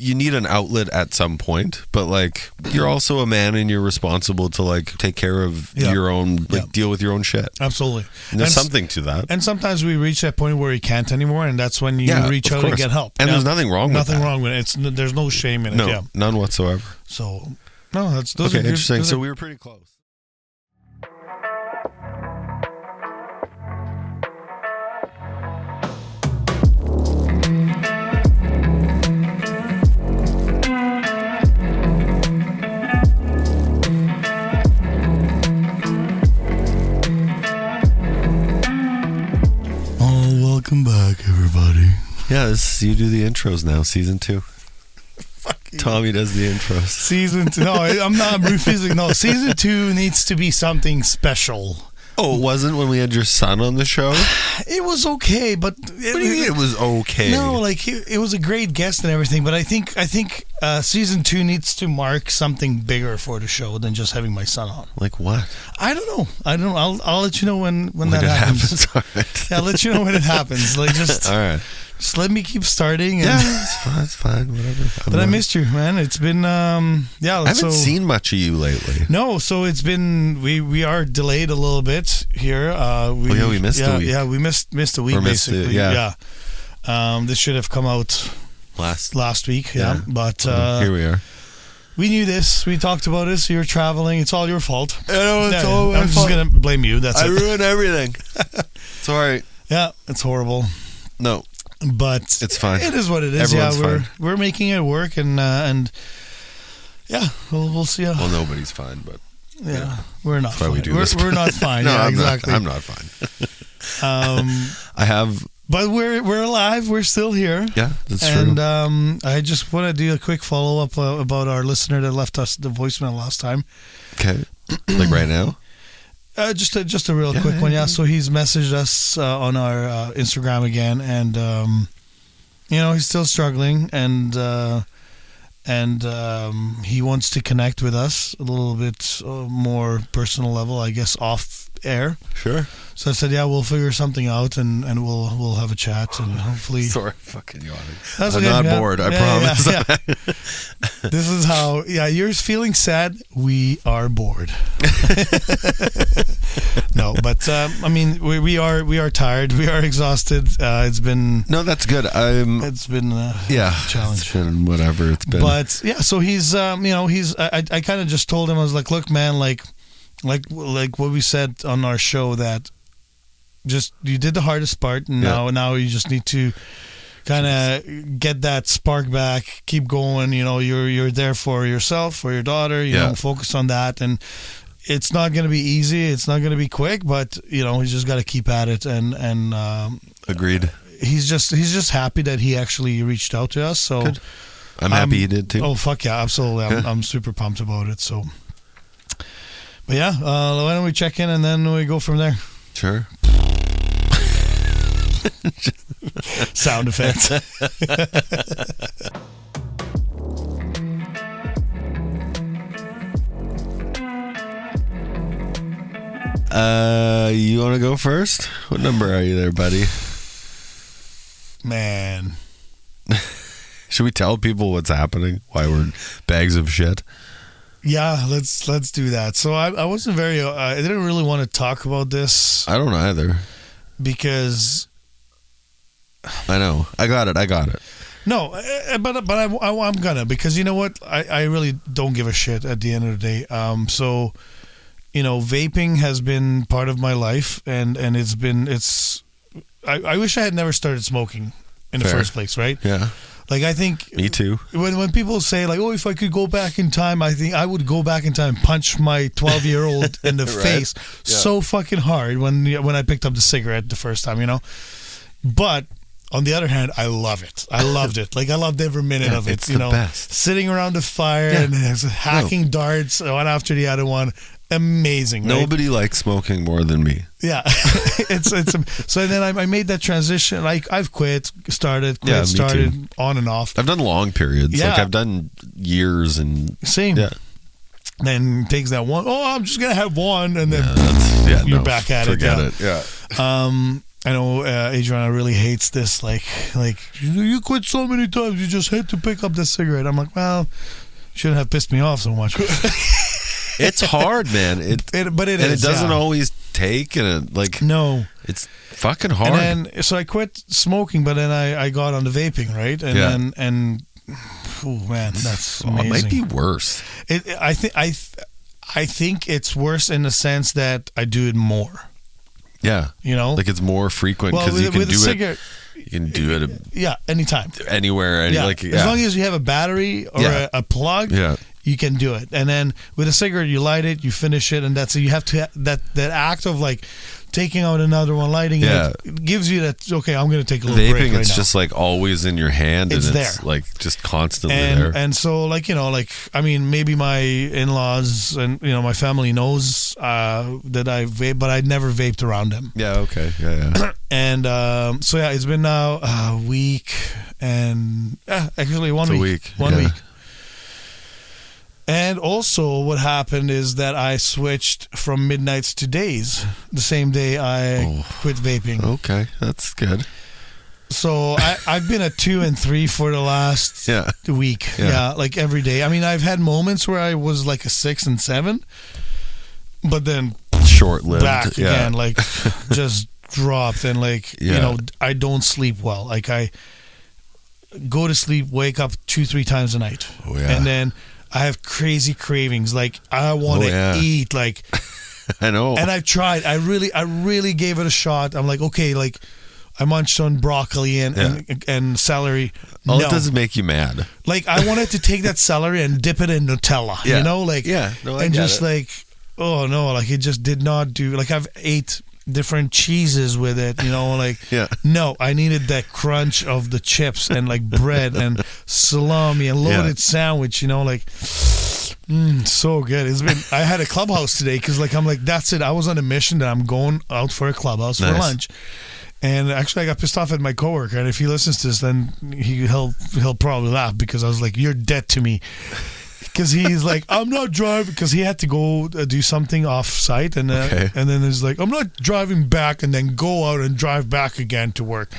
you need an outlet at some point, but like you're also a man and you're responsible to like take care of your own, like deal with your own shit. Absolutely. And there's something to that. And sometimes we reach that point where you can't anymore, and that's when you reach out and get help. And there's nothing wrong with that. Nothing wrong with it. There's no shame in it. No, none whatsoever. So, no, those are good. Interesting. So we were pretty close. Welcome back, everybody. Yeah, you do the intros now, season 2. Tommy does the intros. Season 2. No, I'm not refusing. No, season 2 needs to be something special. Oh, it wasn't when we had your son on the show? It was okay, but... What do you mean it was okay? No, like, it was a great guest and everything, but I think season 2 needs to mark something bigger for the show than just having my son on. Like what? I don't know. I'll let you know when that happens. All right. Yeah, I'll let you know when it happens. Like, just... All right. Just let me keep starting. And it's fine, whatever. I missed you, man. It's been, I haven't seen much of you lately. No, so it's been, we are delayed a little bit here. We missed a week. Yeah, we missed a week, basically. This should have come out last week, but here we are. We knew this. We talked about this. You're traveling. It's all your fault. I know, it's all my I'm fault. just going to blame you. That's it. I ruined everything. It's all right. Yeah, it's horrible. No. But it's fine. It is what it is. Everyone's fine. We're making it work, and we'll see. Well, nobody's fine, but we're not. Fine. We're not fine. No, exactly. I'm not fine. I have, but we're alive. We're still here. Yeah, that's true. And I just want to do a quick follow up about our listener that left us the voicemail last time. Okay, like right now. Just a real quick one, So he's messaged us on our Instagram again, and he's still struggling, and he wants to connect with us a little bit more personal level, I guess, off air. Sure. So I said, we'll figure something out, and we'll have a chat, and hopefully. Sorry, fucking yawning. I'm not bored. I promise. Yeah. This is how. Yeah, you're feeling sad. We are bored. No, but we are tired. We are exhausted. It's been. No, that's good. It's been a challenge. It's been whatever it's been. But so he's I kind of just told him, I was like, look, man, like what we said on our show, that just you did the hardest part, and now you just need to kind of get that spark back, keep going. You're there for yourself, for your daughter. You know, focus on that, and it's not going to be easy. It's not going to be quick, but you just got to keep at it. And agreed. He's just happy that he actually reached out to us. So good. I'm happy he did too. Oh fuck yeah, absolutely. I'm super pumped about it. So. But why don't we check in and then we go from there? Sure. Sound effects. You want to go first? What number are you there, buddy? Man. Should we tell people what's happening? Why we're bags of shit? Yeah, let's do that. So I wasn't very. I didn't really want to talk about this. I don't either. Because. I know. I got it. No, but I'm gonna, because you know what? I really don't give a shit at the end of the day. So, vaping has been part of my life, and it's. I wish I had never started smoking in the first place, right? Yeah. Like, I think... Me too. When people say, like, oh, if I could go back in time, I think I would go back in time and punch my 12-year-old in the face so fucking hard when I picked up the cigarette the first time, But, on the other hand, I love it. I loved it. Like, I loved every minute of it. It's the best. Sitting around the fire and hacking darts one after the other one. Amazing. Right? Nobody likes smoking more than me. Yeah. So then I made that transition. Like, I've quit, started, on and off. I've done long periods. Yeah. Like, I've done years and... Same. Yeah. Then takes that one, I'm just going to have one, and then you're back at it. Forget it. Yeah. know Adriana really hates this. Like you quit so many times. You just had to pick up the cigarette. I'm like, well, shouldn't have pissed me off so much. It's hard, man. But it is. It doesn't always take, and no, it's fucking hard. And then so I quit smoking, but then I got on the vaping, right? And then oh man, that's amazing. It might be worse. I think it's worse in the sense that I do it more. Yeah, like it's more frequent because you can do it. You can do it. Anytime, anywher. As long as you have a battery or a plug. Yeah. You can do it. And then with a cigarette, you light it, you finish it, and that's it. You have to that act of taking out another one, lighting it gives you that. Okay, I'm going to take a little break. Vaping, it's just always in your hand, it's and there. It's just constantly there. And so I mean, maybe my in-laws and my family knows that I vape, but I never vaped around them. Yeah. Okay. Yeah. And so it's been now a week, and actually 1 week. 1 week. And also what happened is that I switched from midnights to days the same day I quit vaping. Okay, that's good. So I've been at 2 and 3 for the last week. Yeah, every day. I mean, I've had moments where I was a 6 and 7, but then short-lived. Back again, just dropped. And I don't sleep well. I go to sleep, wake up 2-3 times a night. Oh, yeah. And then I have crazy cravings. I want to eat. I know. And I've tried. I really gave it a shot. I'm okay. I munched on broccoli and celery. It doesn't make you mad. I wanted to take that celery and dip it in Nutella. Yeah. I just oh no, it just did not do. I've ate different cheeses with it, no, I needed that crunch of the chips and bread and salami and loaded sandwich, so good. I had a clubhouse today because I'm that's it. I was on a mission that I'm going out for a clubhouse for lunch, and actually I got pissed off at my coworker, and if he listens to this, then he'll probably laugh because I was you're dead to me. Because he's I'm not driving, because he had to go do something off site, and then he's I'm not driving back and then go out and drive back again to work.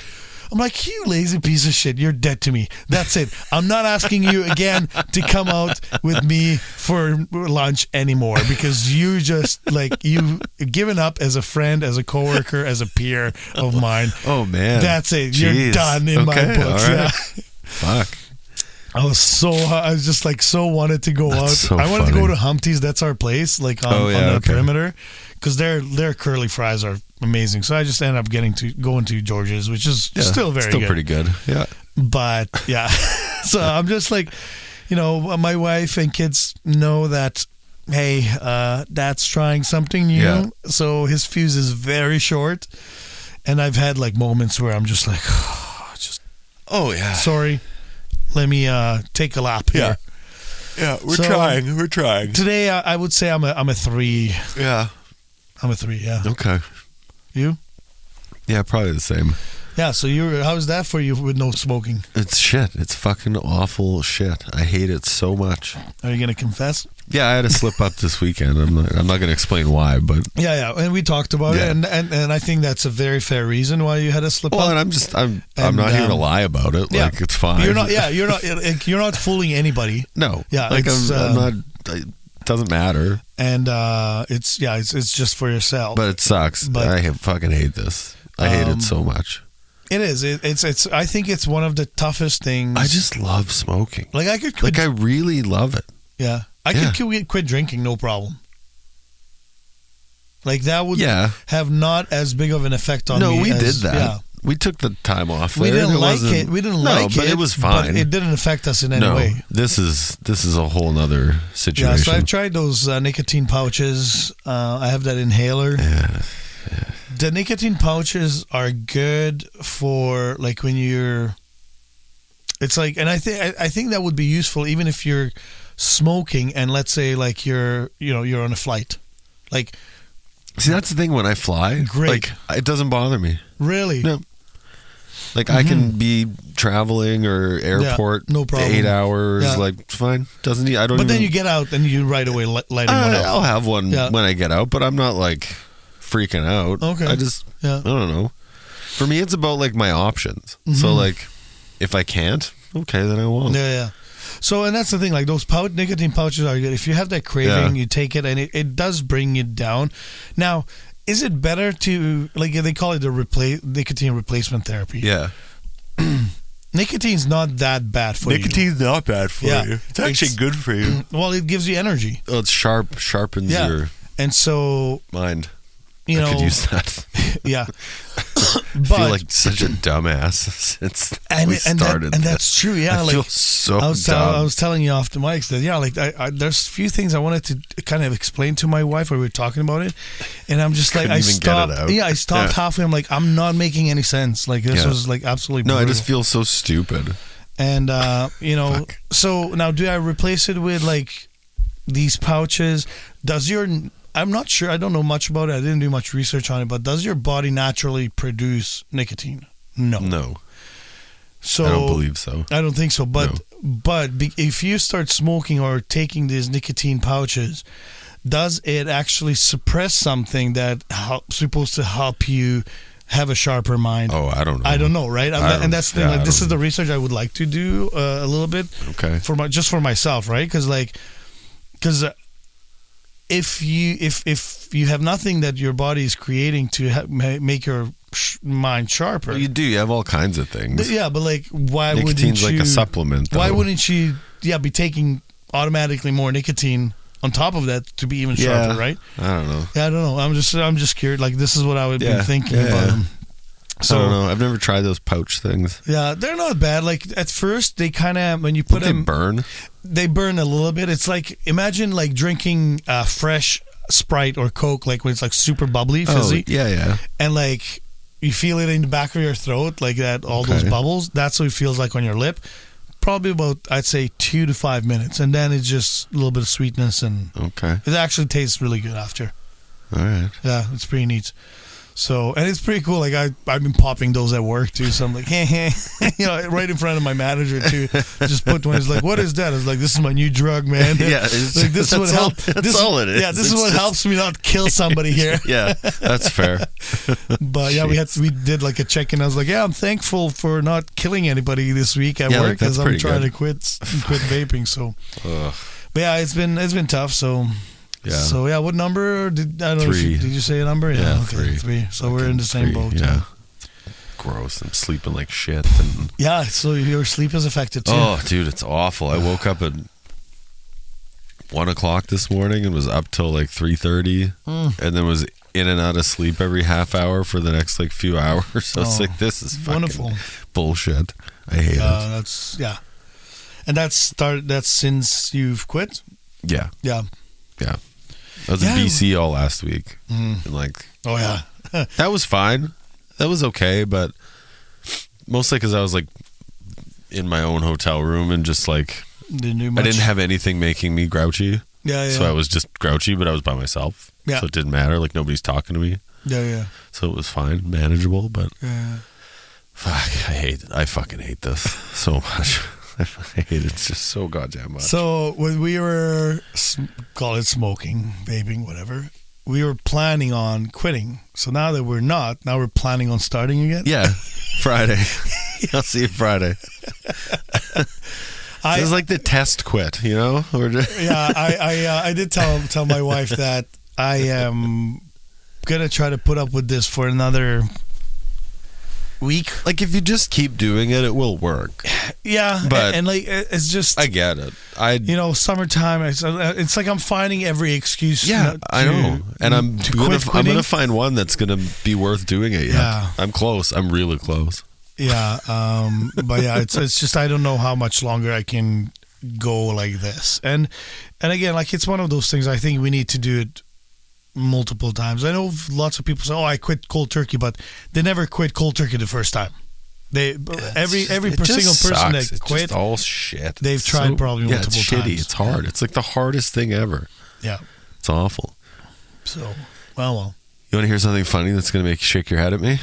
I'm you lazy piece of shit, you're dead to me. That's it. I'm not asking you again to come out with me for lunch anymore, because you just you've given up as a friend, as a coworker, as a peer of mine. Oh man, that's it. Jeez. You're done in my books. Right. Yeah. Fuck. I was just so wanted to go out. So I wanted to go to Humpty's. That's our place, on the perimeter, because their curly fries are amazing. So I just ended up going to George's, which is still good. Pretty good. Yeah. But yeah, so I'm just my wife and kids know that, hey, Dad's trying something new. Yeah. So his fuse is very short, and I've had moments where I'm just sorry. Let me take a lap here. Yeah, we're trying. We're trying. Today, I would say I'm a 3. Yeah. I'm a 3, yeah. Okay. You? Yeah, probably the same. Yeah, so how's that for you with no smoking? It's shit. It's fucking awful shit. I hate it so much. Are you going to confess? Yeah, I had a slip up this weekend. I'm not going to explain why, but... Yeah, and we talked about it, and I think that's a very fair reason why you had a slip up. Well, and I'm not here to lie about it. It's fine. You're not fooling anybody. No. Yeah, I'm not... It doesn't matter. And it's just for yourself. But it sucks. But I fucking hate this. I hate it so much. It is. It's. I think it's one of the toughest things. I just love smoking. I could quit. I really love it. Yeah. I could quit drinking, no problem. That would have not as big of an effect on me. No, we did that. Yeah. We took the time off. We didn't like it. But it was fine. But it didn't affect us in any way. This is a whole nother situation. Yeah, so I've tried those nicotine pouches. I have that inhaler. Yeah. The nicotine pouches are good for when you're. It's and I think that would be useful even if you're smoking and let's say you're on a flight, See, that's the thing when I fly. Great. It doesn't bother me. Really? No. I can be traveling or airport. No problem. 8 hours. It's fine. Doesn't need. I don't. But then you get out and you right away lighting one up. I'll have one when I get out, but I'm not freaking out. Okay. I just. I don't know. For me, it's about like my options. So like, if I can't, okay, then I won't. Yeah. So, and that's the thing, like those nicotine pouches are good. If you have that craving, you take it and it does bring it down. Now, is it better to, like they call it the nicotine replacement therapy? Yeah. Nicotine's not that bad for you. Nicotine's not bad for you. It's actually good for you. Well, it gives you energy. Oh, it's sharpens your and so mind. You know, I could use that. Yeah. I feel like such a dumbass since we started. And that's true. Yeah, I feel so dumb. I was telling you off the mics that like there's a few things I wanted to kind of explain to my wife when we were talking about it, and I'm just like I stopped. Yeah, I stopped halfway. I'm like, I'm not making any sense. Like this was like absolutely brutal. No, I just feel so stupid. And you know, so now do I replace it with like these pouches? I'm not sure. I don't know much about it. I didn't do much research on it. But does your body naturally produce nicotine? No. So I don't believe so. I don't think so. But if you start smoking or taking these nicotine pouches, does it actually suppress something that supposed to help you have a sharper mind? Oh, I don't know. I don't know, right? And that's the thing. Like, this is the research I would like to do a little bit. Okay. For myself, right? Because if you have nothing that your body is creating to make your mind sharper, well, you do. You have all kinds of things. Yeah, but like, why wouldn't you? Nicotine's like a supplement. Though. Why wouldn't you? Yeah, be taking automatically more nicotine on top of that to be even sharper, right? I don't know. Yeah, I don't know. I'm just curious. Like, this is what I would be thinking about. So, I don't know. I've never tried those pouch things. Yeah, they're not bad. Like, at first, they kind of, when you put them... They burn a little bit. It's like, imagine like drinking fresh Sprite or Coke, like when it's like super bubbly, fizzy. Oh, yeah. And like, you feel it in the back of your throat, like that, all those bubbles. That's what it feels like on your lip. Probably about, I'd say, 2 to 5 minutes. And then it's just a little bit of sweetness. And it actually tastes really good after. All right. Yeah, it's pretty neat. So, and it's pretty cool. Like, I've been popping those at work too. So I'm like, you know, right in front of my manager too. Just put one. He's like, "What is that?" I was like, "This is my new drug, man." Yeah, like, this is what helps. That's all it is. Yeah, this is what helps me not kill somebody here. Yeah, that's fair. But yeah, we did like a check, and I was like, "Yeah, I'm thankful for not killing anybody this week at work because I'm trying to quit vaping." So, but yeah, it's been tough. So. Yeah. So yeah, what number did I don't 3? Did you say a number? Yeah, okay, 3. So we're in the same boat. Yeah. Gross. I'm sleeping like shit. And yeah. So your sleep is affected too. Oh, dude, it's awful. I woke up at 1:00 this morning and was up till like 3:30, and then was in and out of sleep every half hour for the next like few hours. So it's like, this is fucking wonderful bullshit. I hate it. And that's since you've quit. Yeah. Yeah. I was in BC all last week. And like, that was fine. That was okay, but mostly because I was like in my own hotel room and just like, I didn't have anything making me grouchy. Yeah. So I was just grouchy, but I was by myself. Yeah. So it didn't matter. Like, nobody's talking to me. Yeah. So it was fine, manageable, but fuck, I fucking hate this so much. I hate it. It's just so goddamn much. So when we were, call it smoking, vaping, whatever, we were planning on quitting. So now that we're not, now we're planning on starting again. Yeah, Friday. I'll see you Friday. It's like the test quit, you know? I did tell my wife that I am gonna try to put up with this for another week. Like, if you just keep doing it, it will work. Yeah, but and like, it's just, I get it. Summertime. It's like I'm finding every excuse. Yeah, I know, and I'm gonna find one that's gonna be worth doing it. Yeah, I'm close. I'm really close. Yeah, but yeah, it's just, I don't know how much longer I can go like this. And again, like, it's one of those things. I think we need to do it multiple times. I know lots of people say, "Oh, I quit cold turkey," but they never quit cold turkey the first time. Every single person that quit, it's all shit. They've tried probably multiple it's times. Shitty. It's hard. It's like the hardest thing ever. Yeah, it's awful. So, well. You want to hear something funny that's going to make you shake your head at me?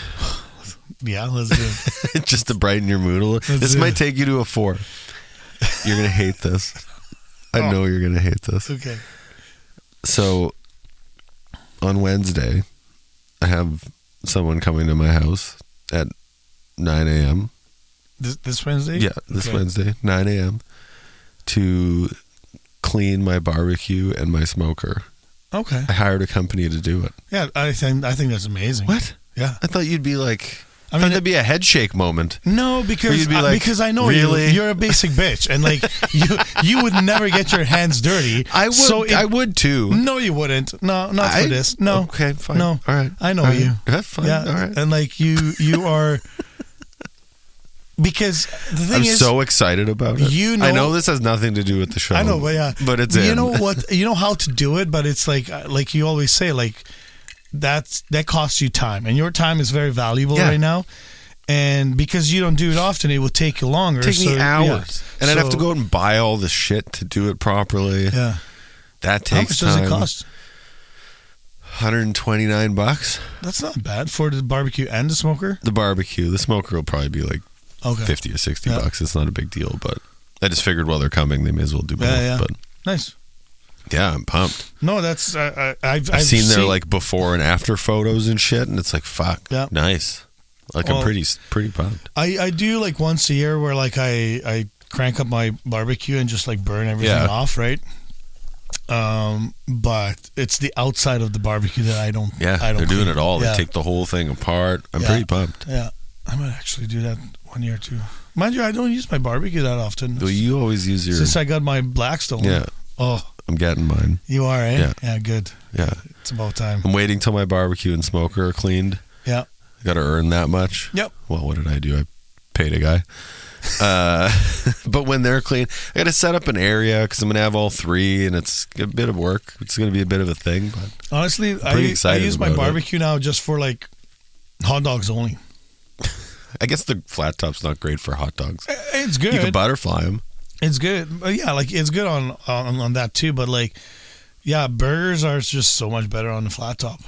Yeah, let's do it. Just to brighten your mood. This might take you to a 4. You're going to hate this. I know you're going to hate this. Okay. So, on Wednesday, I have someone coming to my house at 9 a.m. This Wednesday? Yeah, this Wednesday, 9 a.m. to clean my barbecue and my smoker. Okay. I hired a company to do it. Yeah, I think that's amazing. What? Yeah. I thought you'd be like... I mean, that'd be a head shake moment. No, because you'd be like, because I know really? you're a basic bitch, and like you would never get your hands dirty. I would. So I would too. No, you wouldn't. No, not for this. No. Okay, fine. No. All right. I know all right. you. That's fine. Yeah. All right. And like you are. Because the thing I'm is, so excited about it. I know this has nothing to do with the show. I know, but yeah, but it's you know what? You know how to do it, but it's like you always say, like that costs you time, and your time is very valuable right now. And because you don't do it often, it will take you longer. Take me hours, yeah. and I'd have to go out and buy all the shit to do it properly. Yeah, that takes time. How much does it cost? $129. That's not bad for the barbecue and the smoker. The barbecue, the smoker will probably be like $50 or $60. It's not a big deal, but I just figured while they're coming, they may as well do both. Yeah. But nice. Yeah, I'm pumped. No, that's I've seen their like before and after photos and shit, and it's like fuck, nice. Like I'm pretty pumped. I do like once a year where like I crank up my barbecue and just like burn everything off, right? But it's the outside of the barbecue that I don't. Yeah, they're doing it all. They take the whole thing apart. I'm pretty pumped. Yeah, I might actually do that one year too. Mind you, I don't use my barbecue that often. Well, you always use your. Since I got my Blackstone. Yeah. Oh, I'm getting mine. You are, eh? Yeah, good. Yeah, it's about time. I'm waiting till my barbecue and smoker are cleaned. Yeah. I got to earn that much. Yep. Well, what did I do? I paid a guy. But when they're clean, I got to set up an area because I'm going to have all three, and it's a bit of work. It's going to be a bit of a thing. But honestly, I use my barbecue now just for like hot dogs only. I guess the flat top's not great for hot dogs. It's good. You can butterfly them. It's good. Yeah, like it's good on that too. But like, yeah, burgers are just so much better on the flat top.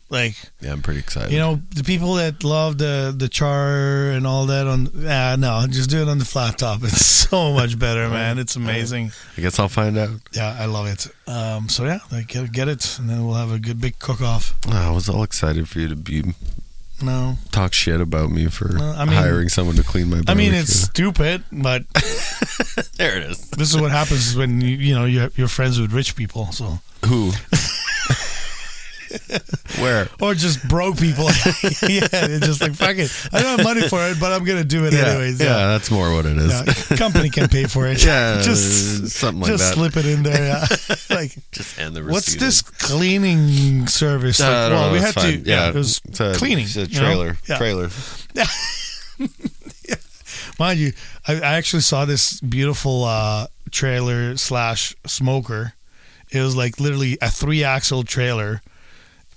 Like, yeah, I'm pretty excited. You know, the people that love the char and all that no, just do it on the flat top. It's so much better, man. It's amazing. I guess I'll find out. Yeah, I love it. So yeah, like get it, and then we'll have a good big cook-off. I was all excited for you to talk shit about me for hiring someone to clean my barbecue. I mean, it's stupid, but there it is. This is what happens when you're friends with rich people. So who? Where? Or just broke people. Yeah, it's just like, fuck it. I don't have money for it, but I'm going to do it anyways. Yeah, that's more what it is. Yeah, company can pay for it. Yeah, just something like that. Just slip it in there. Yeah. Like, just hand the receipt. What's this cleaning service? Like, we had to. Yeah, it was cleaning. It's a trailer. Trailer. Yeah. Yeah. Mind you, I actually saw this beautiful trailer / smoker. It was like literally a 3-axle trailer.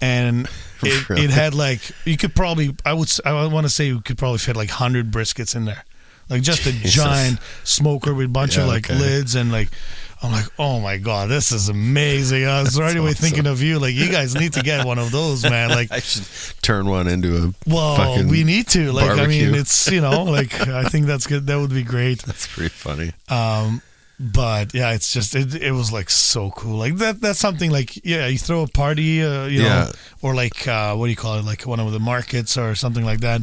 And it had like, you could probably, I want to say you could probably fit like 100 briskets in there. Like just a giant smoker with a bunch of like lids, and like, I'm like, oh my God, this is amazing. I was right away thinking of you. Like, you guys need to get one of those, man. Like, I should turn one into a we need to. Like, barbecue. I mean, it's, like, I think that's good. That would be great. That's pretty funny. But yeah, it's just it was like so cool. Like that's something like, you throw a party, you know, or like what do you call it? Like one of the markets or something like that.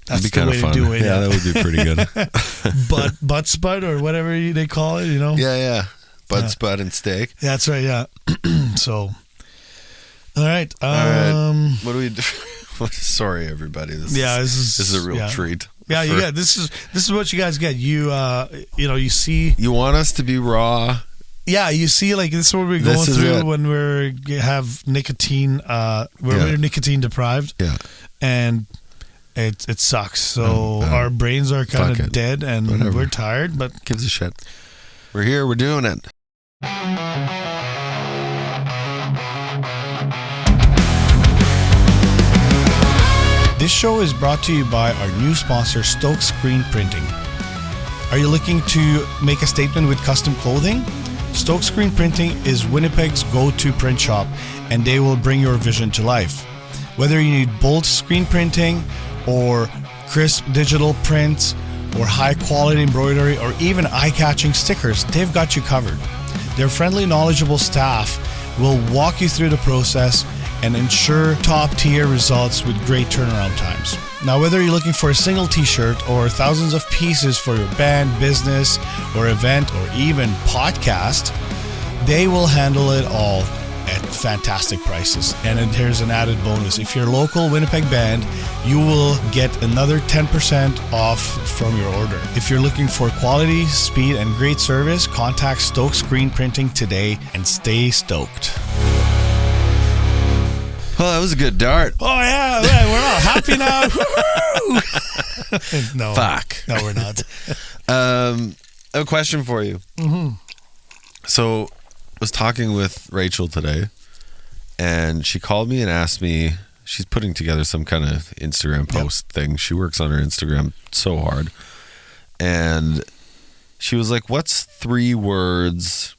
That's the way to do it. Yeah, that would be pretty good. butt spud or whatever they call it, Yeah. Butt spud and steak. Yeah, that's right. Yeah. So, all right. What do we do? Sorry, everybody. This is a real treat. Yeah, you got this is what you guys get. You you see. You want us to be raw. Yeah, you see, like this is what we're going through when we have nicotine. We're nicotine deprived. Yeah, and it sucks. So our brains are kind of dead, and we're tired. But gives a shit. We're here. We're doing it. This show is brought to you by our new sponsor, Stoke Screen Printing. Are you looking to make a statement with custom clothing? Stoke Screen Printing is Winnipeg's go-to print shop, and they will bring your vision to life. Whether you need bold screen printing or crisp digital prints or high-quality embroidery or even eye-catching stickers, they've got you covered. Their friendly, knowledgeable staff will walk you through the process and ensure top-tier results with great turnaround times. Now, whether you're looking for a single t-shirt or thousands of pieces for your band, business, or event, or even podcast, they will handle it all at fantastic prices. And then here's an added bonus. If you're a local Winnipeg band, you will get another 10% off from your order. If you're looking for quality, speed, and great service, contact Stoke Screen Printing today and stay stoked. Oh, that was a good dart. Oh, yeah, right, we're all happy now. No. Fuck. No, we're not. I have a question for you. Mm-hmm. So, I was talking with Rachel today, and she called me and asked me, she's putting together some kind of Instagram post thing. She works on her Instagram so hard. And she was like, what's 3 words?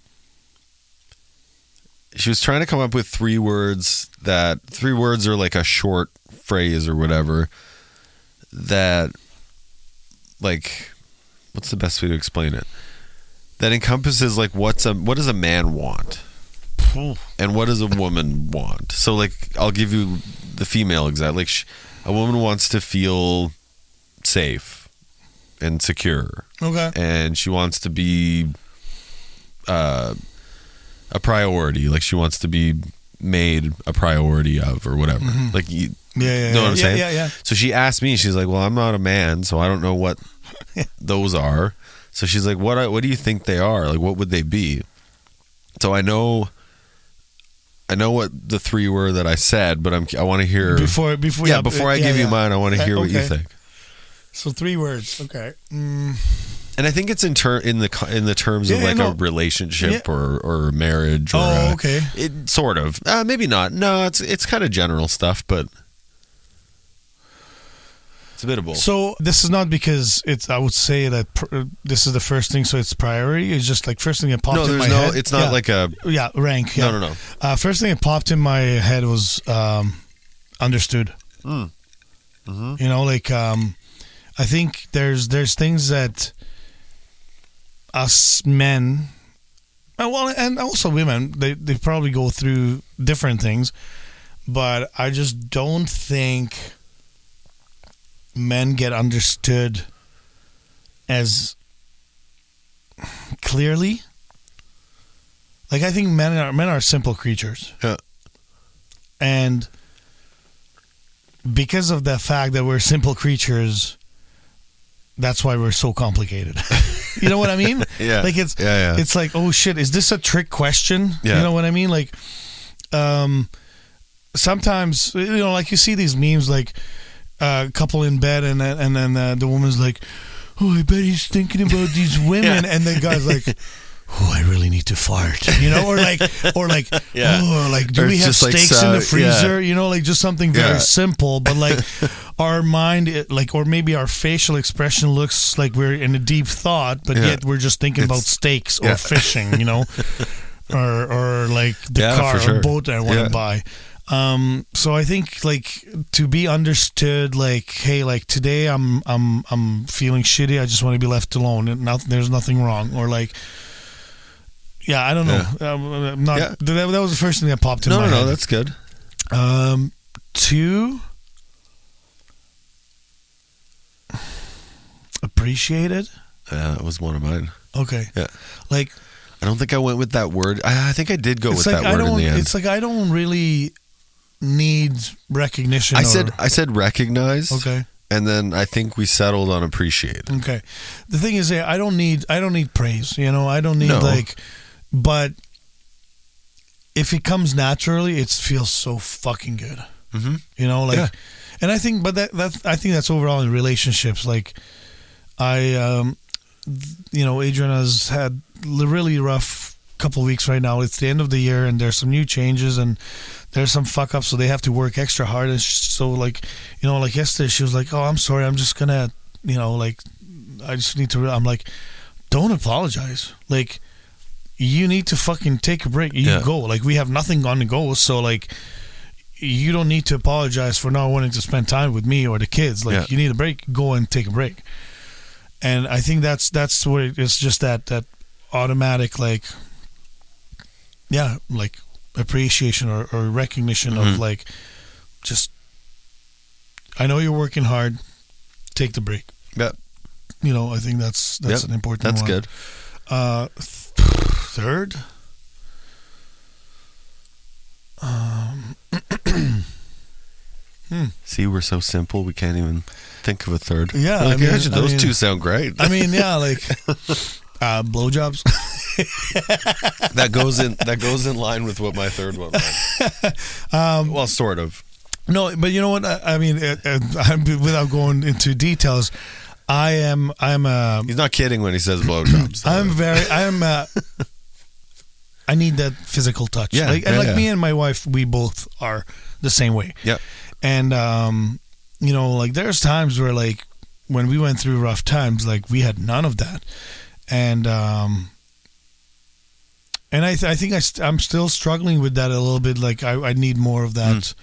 She was trying to come up with 3 words that 3 words are like a short phrase or whatever that, like, what's the best way to explain it? That encompasses like what does a man want and what does a woman want. So like I'll give you the female example. Like a woman wants to feel safe and secure. Okay. And she wants to be a priority. Like she wants to be made a priority of or whatever. Mm-hmm. Like you know what I'm saying? Yeah. So she asked me, she's like, well, I'm not a man, so I don't know what those are. So she's like, what do you think they are? Like, what would they be? So I know what the 3 were that I said, but I want to hear before I give you mine. I want to hear what you think. So 3 words, okay. And I think it's in the terms of like a relationship or marriage. Or okay. It sort of, maybe not. No, it's kind of general stuff, but. It's a bit of both. So this is not because it's. I would say that this is the first thing, so it's priority. It's just like first thing that popped in my head. It's not like a rank. Yeah. No. First thing that popped in my head was understood. Mm-hmm. You know, like I think there's things that us men, well, and also women, they probably go through different things, but I just don't think men get understood as clearly. Like I think men are simple creatures. Yeah. And because of the fact that we're simple creatures, that's why we're so complicated. You know what I mean? Yeah. Like it's like, oh shit, is this a trick question? Yeah. You know what I mean? Like sometimes, you know, like you see these memes like couple in bed and then the woman's like, oh, I bet he's thinking about these women. And the guy's like, oh, I really need to fart, you know, or like oh, like do we have steaks in the freezer, you know, like just something very simple, but like our mind, like, or maybe our facial expression looks like we're in a deep thought, but yet we're just thinking about steaks or fishing, you know, or like the car or boat I want to buy. So I think like to be understood, like, hey, like today I'm feeling shitty. I just want to be left alone, and there's nothing wrong. Or like, I don't know. I'm not. That was the first thing that popped in my head. No, that's good. 2, appreciated. Yeah, that was one of mine. Okay. Yeah. Like, I don't think I went with that word. I think I did go with that word in the end. It's like I don't really need recognition. I said recognize. Okay. And then I think we settled on appreciate. Okay. The thing is, I don't need praise. You know, I don't need but if it comes naturally, it feels so fucking good. Mm-hmm. You know, like, and I think, but I think that's overall in relationships. Like, you know, Adrian has had a really rough couple of weeks right now. It's the end of the year, and there's some new changes, and there's some fuck ups, so they have to work extra hard. And so, like, you know, like yesterday, she was like, "Oh, I'm sorry, I'm just gonna, you know, like, I just need to." I'm like, "Don't apologize. Like, you need to fucking take a break. You go. Like, we have nothing on the go, so like, you don't need to apologize for not wanting to spend time with me or the kids. Like, you need a break. Go and take a break." And I think that's what it's just that automatic, like, like appreciation or recognition of like, just, I know you're working hard, take the break. Yeah. You know, I think that's an important one. That's good. Third, See, we're so simple, we can't even think of a third. Yeah, like, those two sound great. I mean, yeah, like blowjobs. That goes in line with what my third one was. Well, sort of. No, but you know what? I mean, without going into details, I'm He's not kidding when he says blowjobs. I need that physical touch. Yeah, me and my wife, we both are the same way. Yeah. And you know, like there's times where like when we went through rough times, like we had none of that, and I think I'm still struggling with that a little bit. Like I need more of that.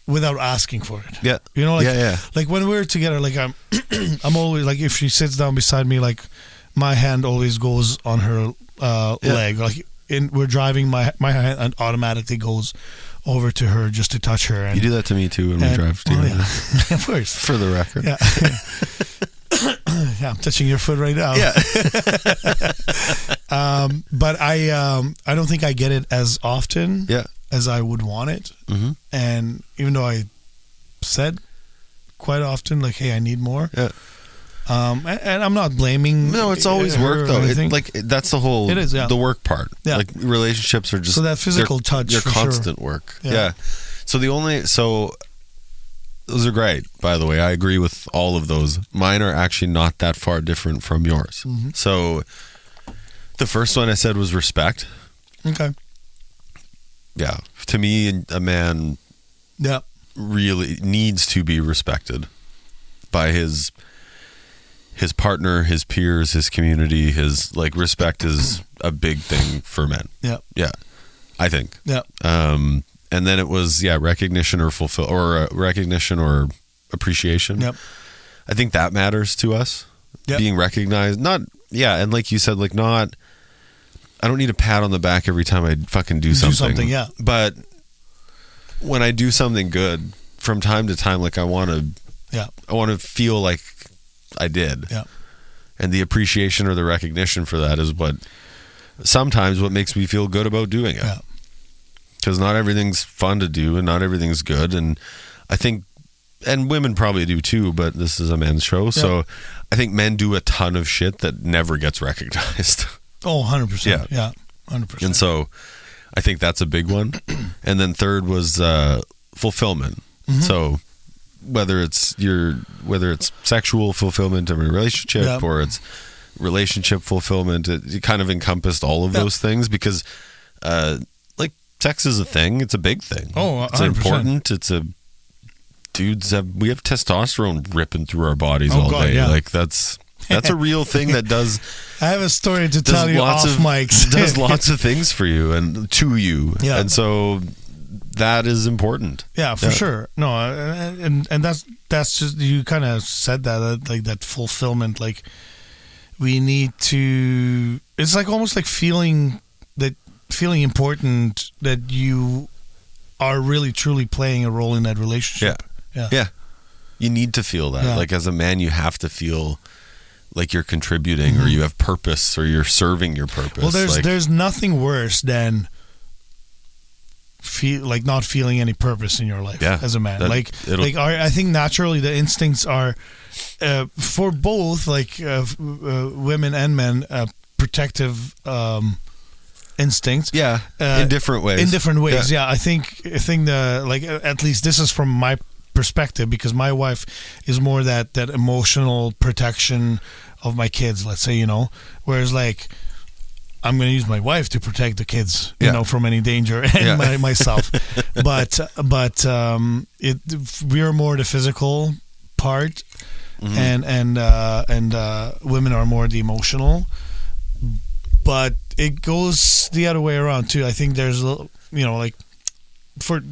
Without asking for it. Yeah. You know, like, yeah. Like when we're together, like I'm always like, if she sits down beside me, like my hand always goes on her leg. Like we're driving, my hand automatically goes over to her just to touch her. And you do that to me too when we drive together. Yeah. Of course. For the record. Yeah. Yeah, I'm touching your foot right now. Yeah. But I don't think I get it as often. Yeah. As I would want it. Mm-hmm. And even though I said quite often, like, hey, I need more. Yeah. And I'm not blaming. No, it's always work, though. That's the whole, the work part. Yeah. Like, relationships are just. So that physical touch. They're constant work. Yeah. So those are great, by the way. I agree with all of those. Mine are actually not that far different from yours. Mm-hmm. So the first one I said was respect. Okay. Yeah, to me, a man really needs to be respected by his partner, his peers, his community. Respect is a big thing for men. Yeah, I think. Yeah. And then it was recognition or recognition or appreciation. Yep. I think that matters to us. Yep. Being recognized, and like you said, like not. I don't need a pat on the back every time I fucking do something. Yeah. But when I do something good, from time to time, like I want to feel like I did. Yeah. And the appreciation or the recognition for that is what makes me feel good about doing it. Yeah. Because not everything's fun to do and not everything's good. And I think, and women probably do too, but this is a men's show. Yeah. So I think men do a ton of shit that never gets recognized. Oh, 100%. Yeah, 100%. And so I think that's a big one. And then third was fulfillment. Mm-hmm. So whether it's sexual fulfillment of a relationship or it's relationship fulfillment, it kind of encompassed all of those things because like sex is a thing. It's a big thing. Oh, 100%. It's important. We have testosterone ripping through our bodies all day. Yeah. Like that's a real thing that does. I have a story to tell you off mics. Does lots of things for you and to you. Yeah. And so that is important. Yeah, for sure. No, and that's just, you kind of said that, like that fulfillment, like we need to, it's like almost like feeling important that you are really truly playing a role in that relationship. Yeah. You need to feel that. Yeah. Like as a man, you have to feel like you're contributing or you have purpose or you're serving your purpose. Well, there's nothing worse than not feeling any purpose in your life as a man. I think naturally the instincts are for both women and men protective instincts. Yeah, in different ways. Yeah, I think at least this is from my perspective, because my wife is more that emotional protection of my kids, let's say, whereas like I'm going to use my wife to protect the kids, from any danger and myself. but we are more the physical part, and women are more the emotional. But it goes the other way around too. I think there's for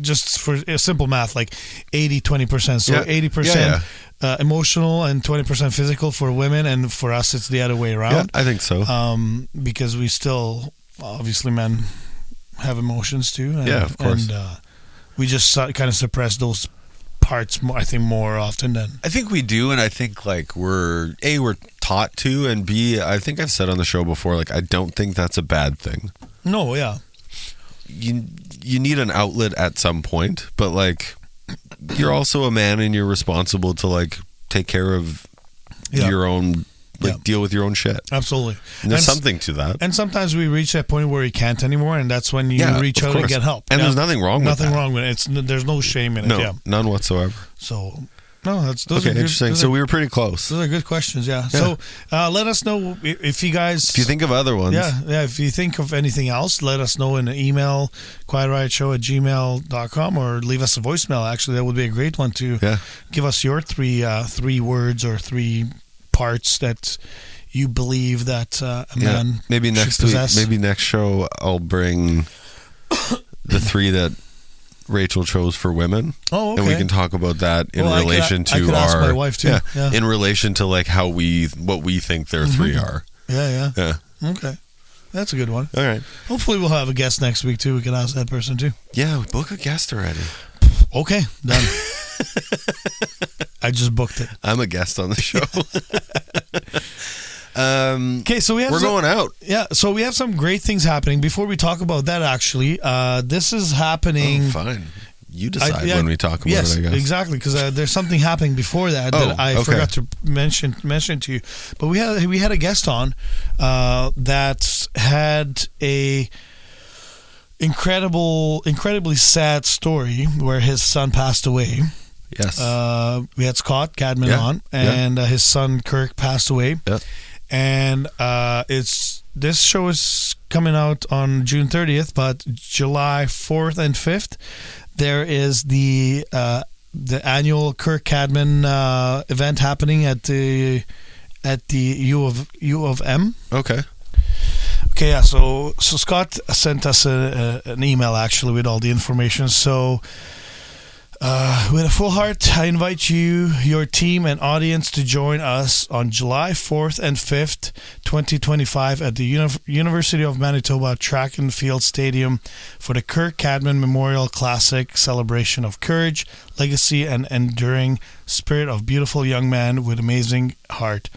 simple math, like 80-20%. So 80% emotional and 20% physical for women, and for us it's the other way around. Yeah, I think so. Because we still, obviously, men have emotions too. And, of course. And we just kind of suppress those parts, I think, more often than... I think we do, and I think, like, we're taught to, and B, I think I've said on the show before, like, I don't think that's a bad thing. No, yeah. You need an outlet at some point, but, like, you're also a man and you're responsible to, like, take care of your own, like, deal with your own shit. Absolutely. And there's something to that. And sometimes we reach that point where you can't anymore, and that's when you reach out and get help. And there's nothing wrong with that. Nothing wrong with it. There's no shame in it. No, none whatsoever. So... No, those are good, interesting. So we were pretty close. Those are good questions, yeah. So let us know if you guys... If you think of other ones. Yeah, if you think of anything else, let us know in an email, quietRiotShow@gmail.com, or leave us a voicemail. Actually, that would be a great one to give us your three words or 3 parts that you believe that a man maybe next week, maybe next show, I'll bring the 3 that Rachel chose for women. Oh, okay. And we can talk about that in relation to I could ask my wife too. Yeah, in relation to like what we think their 3 are. Yeah. Okay. That's a good one. All right. Hopefully we'll have a guest next week too. We can ask that person too. Yeah, book a guest already. Okay, done. I just booked it. I'm a guest on the show. Okay, so we're going out. Yeah, so we have some great things happening. Before we talk about that, actually, this is happening. Oh, fine. You decide when we talk about it, I guess. Exactly, because there's something happening before that I forgot to mention to you. But we had a guest on that had a incredibly sad story where his son passed away. Yes. We had Scott Cadman on, and his son Kirk passed away. Yep. And this show is coming out on June 30th, but July 4th and 5th, there is the annual Kirk Cadman event happening at the U of M. Okay. Okay, yeah. So Scott sent us an email actually with all the information. So. With a full heart, I invite you, your team, and audience to join us on July 4th and 5th, 2025 at the University of Manitoba Track and Field Stadium for the Kirk Cadman Memorial Classic celebration of courage, legacy, and enduring spirit of beautiful young man with amazing heart,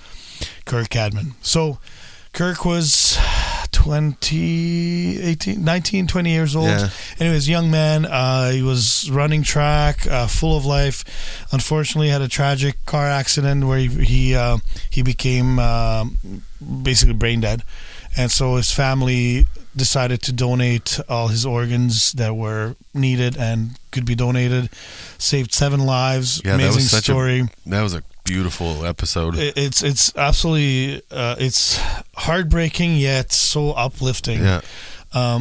Kirk Cadman. So, Kirk was 20 years old. Yeah. Anyways, young man. He was running track, full of life. Unfortunately, had a tragic car accident where he became basically brain dead, and so his family decided to donate all his organs that were needed and could be donated. Saved 7 lives. Yeah, amazing story. That was a beautiful episode. It's absolutely it's heartbreaking yet so uplifting. Yeah.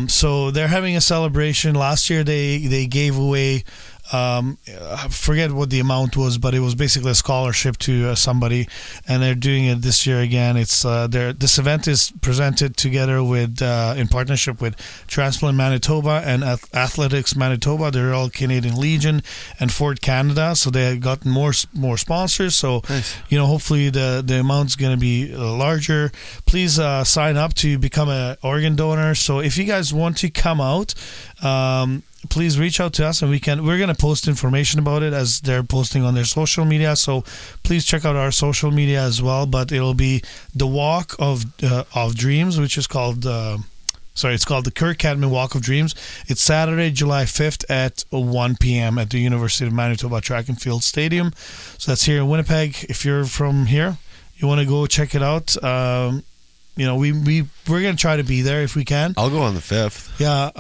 So they're having a celebration. Last year they gave away I forget what the amount was, but it was basically a scholarship to somebody, and they're doing it this year again. It's this event is presented together with in partnership with Transplant Manitoba and Athletics Manitoba. They're all Canadian Legion and Ford Canada, so they have gotten more sponsors. So nice. Hopefully the amount's going to be larger. Please sign up to become an organ donor. So if you guys want to come out, please reach out to us, and we're going to post information about it as they're posting on their social media. So please check out our social media as well. But it'll be the Walk of Dreams, which is called it's called the Kirk Cadman Walk of Dreams. It's Saturday, July 5th at 1 p.m. at the University of Manitoba Track and Field Stadium. So that's here in Winnipeg. If you're from here, you want to go check it out. We're gonna try to be there if we can. I'll go on the 5th. Yeah.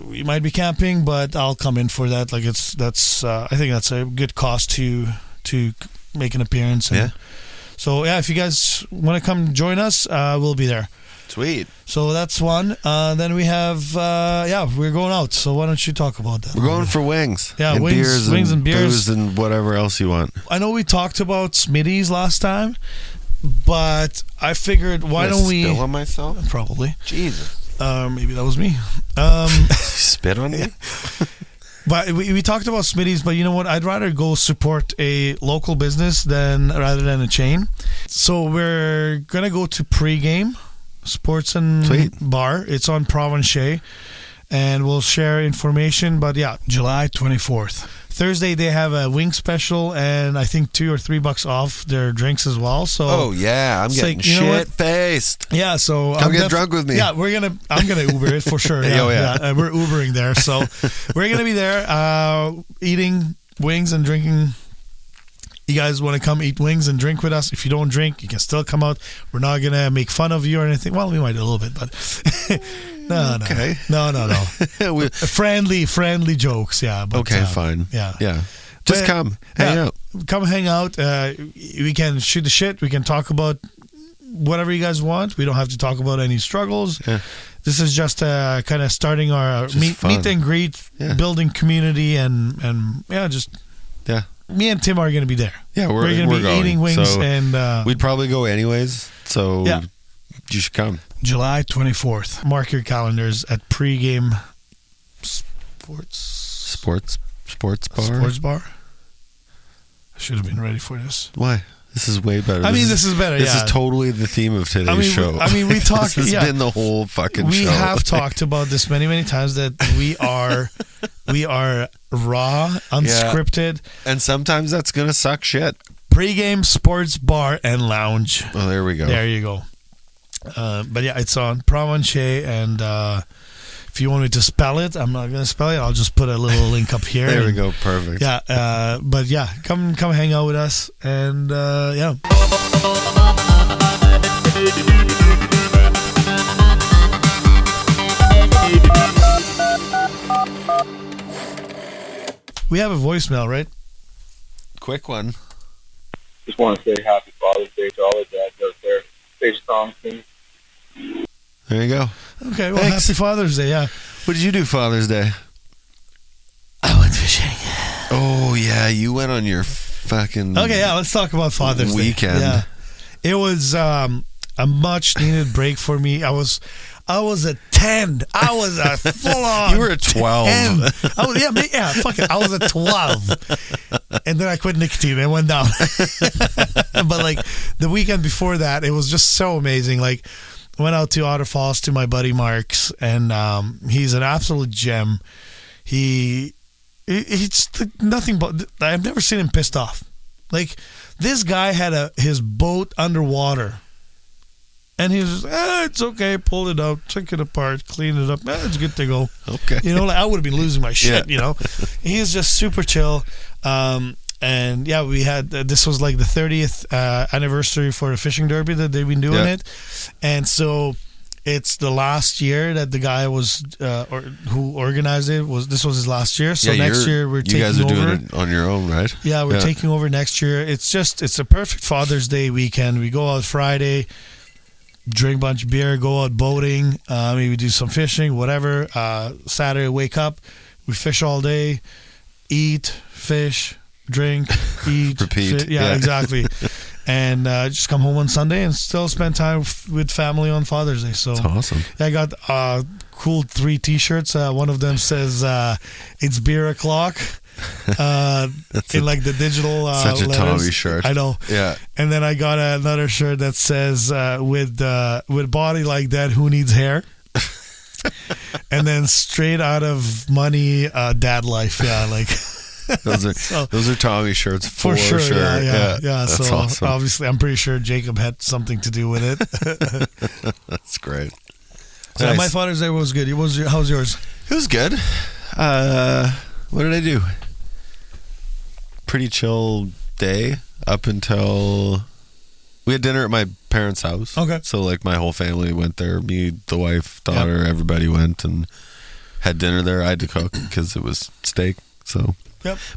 We might be camping, but I'll come in for that. Like I think that's a good cost to make an appearance. And so if you guys want to come join us, we'll be there. Sweet. So that's one. Then we have we're going out. So why don't you talk about that? We're going for wings. Yeah, and wings and beers booze and whatever else you want. I know we talked about Smitty's last time. But I figured, why don't we spill on myself? Probably. Jesus. Maybe that was me. Spit on me? But we talked about Smitty's, but you know what? I'd rather go support a local business rather than a chain. So we're gonna go to pregame Sports and Sweet. Bar. It's on Provencher, and we'll share information. But yeah, July 24th. Thursday they have a wing special, and I think $2 or $3 off their drinks as well. So Oh yeah, I'm getting shit faced. yeah, so Come get drunk with me. Yeah, I'm gonna Uber it for sure. Yeah, yeah. We're Ubering there, so we're gonna be there eating wings and drinking. You guys want to come eat wings and drink with us? If you don't drink, you can still come out. We're not gonna make fun of you or anything. Well, we might do a little bit, but no. friendly jokes. Yeah. But, Okay, fine. Yeah. Just come, hang out. Come hang out. We can shoot the shit. We can talk about whatever you guys want. We don't have to talk about any struggles. Yeah. This is just kind of starting our meet and greet, building community, and just. Me and Tim are going to be there. Yeah, we're going to be going. eating wings, so and we'd probably go anyways. So you should come. July 24th. Mark your calendars at pregame sports bar. I should have been ready for this. Why? This is way better. This is better. This is totally the theme of today's show. We talked. This has been the whole fucking show. We have talked about this many times that we are raw, unscripted, and sometimes that's gonna suck shit. Pre-game sports bar and lounge. Oh, there we go. There you go. But yeah, it's on Provencher, and if you want me to spell it, I'm not gonna spell it. I'll just put a little link up here. There we go. Perfect. Yeah. But yeah, come hang out with us, and yeah. We have a voicemail, right? Quick one. Just want to say happy Father's Day to all the dads out there. Stay strong, team. There you go. Okay, well, Thanks. happy Father's Day, yeah. What did you do Father's Day? I went fishing. Oh, yeah, you went on your fucking Okay, yeah, let's talk about Father's weekend. Day. Yeah. It was a much-needed break for me. I was a 10. I was a full-on You were a 12. 10. Fuck it. I was a 12. And then I quit nicotine and went down. But, like, the weekend before that, it was just so amazing. Like, I went out to Otter Falls to my buddy Mark's, and he's an absolute gem. He's nothing but... I've never seen him pissed off. Like, this guy had his boat underwater. And he was it's okay, pulled it out, took it apart, cleaned it up. It's good to go. Okay. You know, like, I would have been losing my shit, you know. He's just super chill. And yeah, we had, this was like the 30th anniversary for the fishing derby that they've been doing it. And so it's the last year that the guy was, who organized it, this was his last year. So next year we're taking over. You guys are doing it on your own, right? Yeah, we're taking over next year. It's a perfect Father's Day weekend. We go out Friday, drink a bunch of beer, go out boating, maybe do some fishing, whatever. Saturday, wake up, we fish all day, eat, fish, drink, eat, repeat. Exactly. And just come home on Sunday and still spend time with family on Father's Day. So that's awesome. I got cool 3 T-shirts. One of them says it's beer o'clock. In like the digital such a letters. Tommy shirt. I know. Yeah. And then I got another shirt that says with body like that, who needs hair? And then straight out of money, dad life. Yeah, like those are Tommy shirts for sure. Yeah. That's so awesome. obviously, I'm pretty sure Jacob had something to do with it. That's great. So nice. My Father's Day was good. How was yours? It was good. What did I do? Pretty chill day up until we had dinner at my parents' house. Okay. So like my whole family went there. Me, the wife, daughter, everybody went and had dinner there. I had to cook because it was steak. So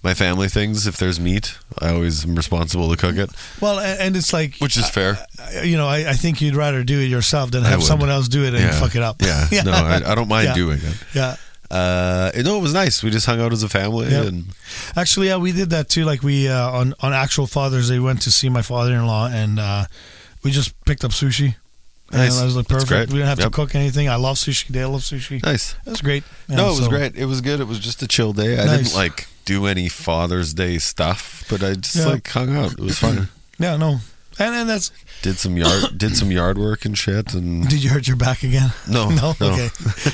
my family things, if there's meat, I always am responsible to cook it. Well, and it's like... Which is fair. I think you'd rather do it yourself than have someone else do it and fuck it up. Yeah. No, I don't mind doing it. Yeah. It was nice. We just hung out as a family. And actually, we did that too. Like we on actual Father's Day, we went to see my father-in-law, and we just picked up sushi. Nice. And that was like perfect. We didn't have to Yep. cook anything. I love sushi. They love sushi. Nice. It was great. Yeah, no, it was great. It was good. It was just a chill day. I didn't like do any Father's Day stuff, but I just like hung out. It was fun. Yeah, no. And then that's did some yard work and shit. And did you hurt your back again? No. Okay.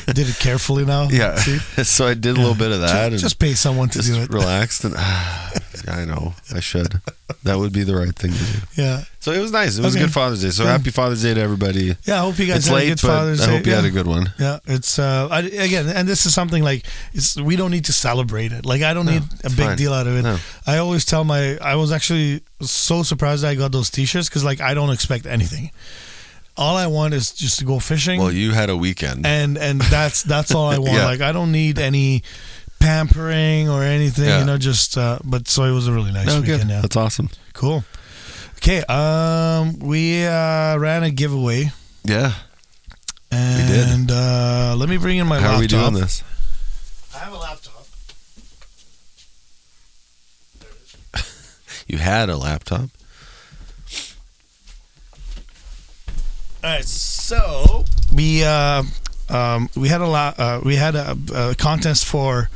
Did it carefully now. Yeah. See? So I did a little bit of that. Just pay someone to do it. Relaxed and I know I should. That would be the right thing to do. Yeah. So it was nice. It was a good Father's Day. So happy Father's Day to everybody. Yeah, I hope you guys had a good Father's Day. I hope you had a good one. Yeah, it's again, and this is something like we don't need to celebrate it. Like I don't need a big deal out of it. No. I always tell I was actually so surprised that I got those T-shirts because like I don't expect anything. All I want is just to go fishing. Well, you had a weekend, and that's all I want. Like I don't need any pampering or anything, just but so it was a really nice weekend. Good. Yeah, that's awesome. Cool. Okay, we ran a giveaway. Yeah, and we did. And let me bring in my laptop. How are we doing this? I have a laptop. There it is. You had a laptop. All right, so we had a contest for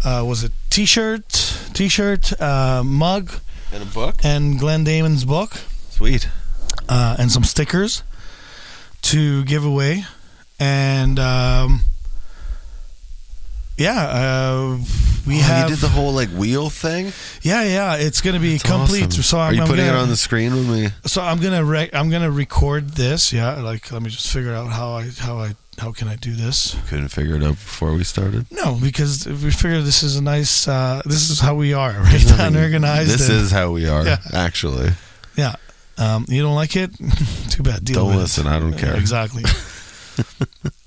was it t-shirt, mug, and a book, and Glenn Damon's book. Sweet. And some stickers to give away, and we have. You did the whole like wheel thing. Yeah, it's gonna be complete. Awesome. So are you putting it on the screen when we? So I'm gonna record this. Yeah, like let me just figure out how can I do this. You couldn't figure it out before we started. No, because we figured this is a nice. This is how we are, right? Unorganized. This is how we are, actually. Yeah. You don't like it? Too bad. Don't listen. I don't care. Exactly.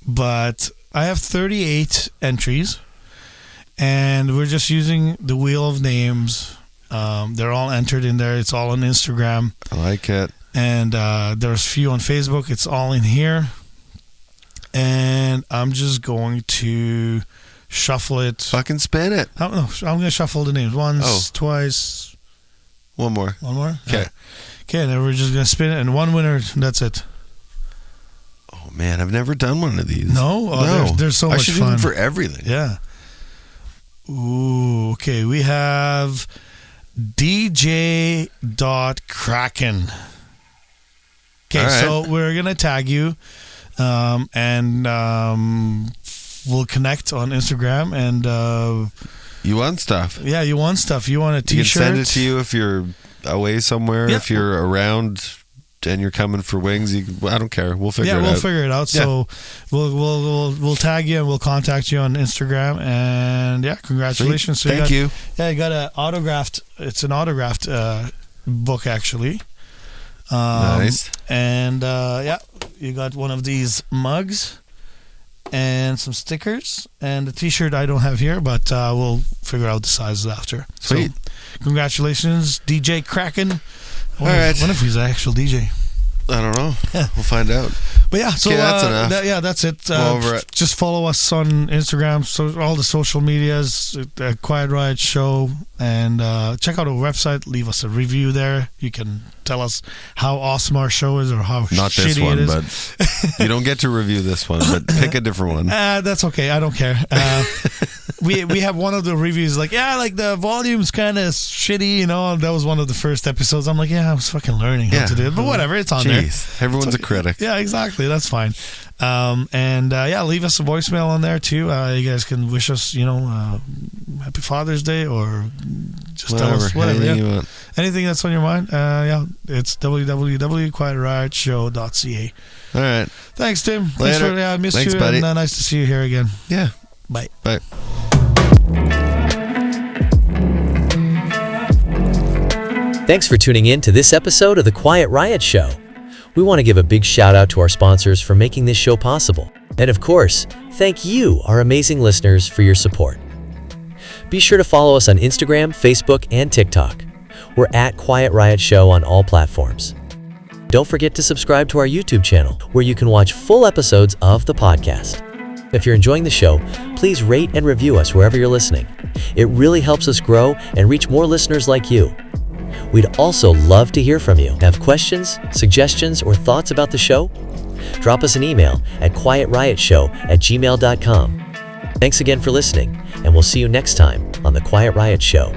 But I have 38 entries, and we're just using the wheel of names. They're all entered in there. It's all on Instagram. I like it. And there's a few on Facebook. It's all in here. And I'm just going to shuffle it. Fucking spin it. I'm going to shuffle the names. Once, twice. One more. Okay. Okay, and then we're just going to spin it. And one winner, that's it. Oh, man. I've never done one of these. No? Oh, there's so much fun. I should do them for everything. Yeah. Ooh, okay. We have DJ.Kraken. Okay, right. So we're going to tag you. And we'll connect on Instagram. And you want stuff? Yeah, you want stuff. You want a T-shirt? You can send it to you if you're away somewhere. Yeah. If you're around and you're coming for wings, I don't care. We'll figure it out. Yeah, we'll figure it out. Yeah. So we'll tag you and we'll contact you on Instagram. And yeah, congratulations. So Thank you. Yeah, you got an autographed. It's an autographed book actually. Nice. And you got one of these mugs and some stickers and a T-shirt I don't have here, but we'll figure out the sizes after. Sweet. So, congratulations, DJ Kraken. All right. I wonder if he's an actual DJ. I don't know. We'll find out. But yeah, so that's enough. That's it. Over it. Just follow us on Instagram, so all the social medias, Quiet Riot Show, and check out our website. Leave us a review there. You can tell us how awesome our show is or how not shitty this one, it is. But you don't get to review this one. But pick a different one. That's okay. I don't care. We have one of the reviews like the volume's kind of shitty. That was one of the first episodes. I'm like, I was fucking learning how to do it, but whatever. It's on there. Everyone's a critic. Yeah, exactly. That's fine. Leave us a voicemail on there too. You guys can wish us, Happy Father's Day or just tell us whatever. Anything you want. Anything that's on your mind. It's www.quietriotShow.ca. All right. Thanks, Tim. Later. I missed Thanks, you, buddy. and nice to see you here again. Yeah. Bye. Bye. Thanks for tuning in to this episode of The Quiet Riot Show. We want to give a big shout out to our sponsors for making this show possible. And of course, thank you, our amazing listeners, for your support. Be sure to follow us on Instagram, Facebook, and TikTok. We're at Quiet Riot Show on all platforms. Don't forget to subscribe to our YouTube channel, where you can watch full episodes of the podcast. If you're enjoying the show, please rate and review us wherever you're listening. It really helps us grow and reach more listeners like you. We'd also love to hear from you. Have questions, suggestions, or thoughts about the show? Drop us an email at quietriot@gmail.com. Thanks again for listening, and we'll see you next time on The Quiet Riot Show.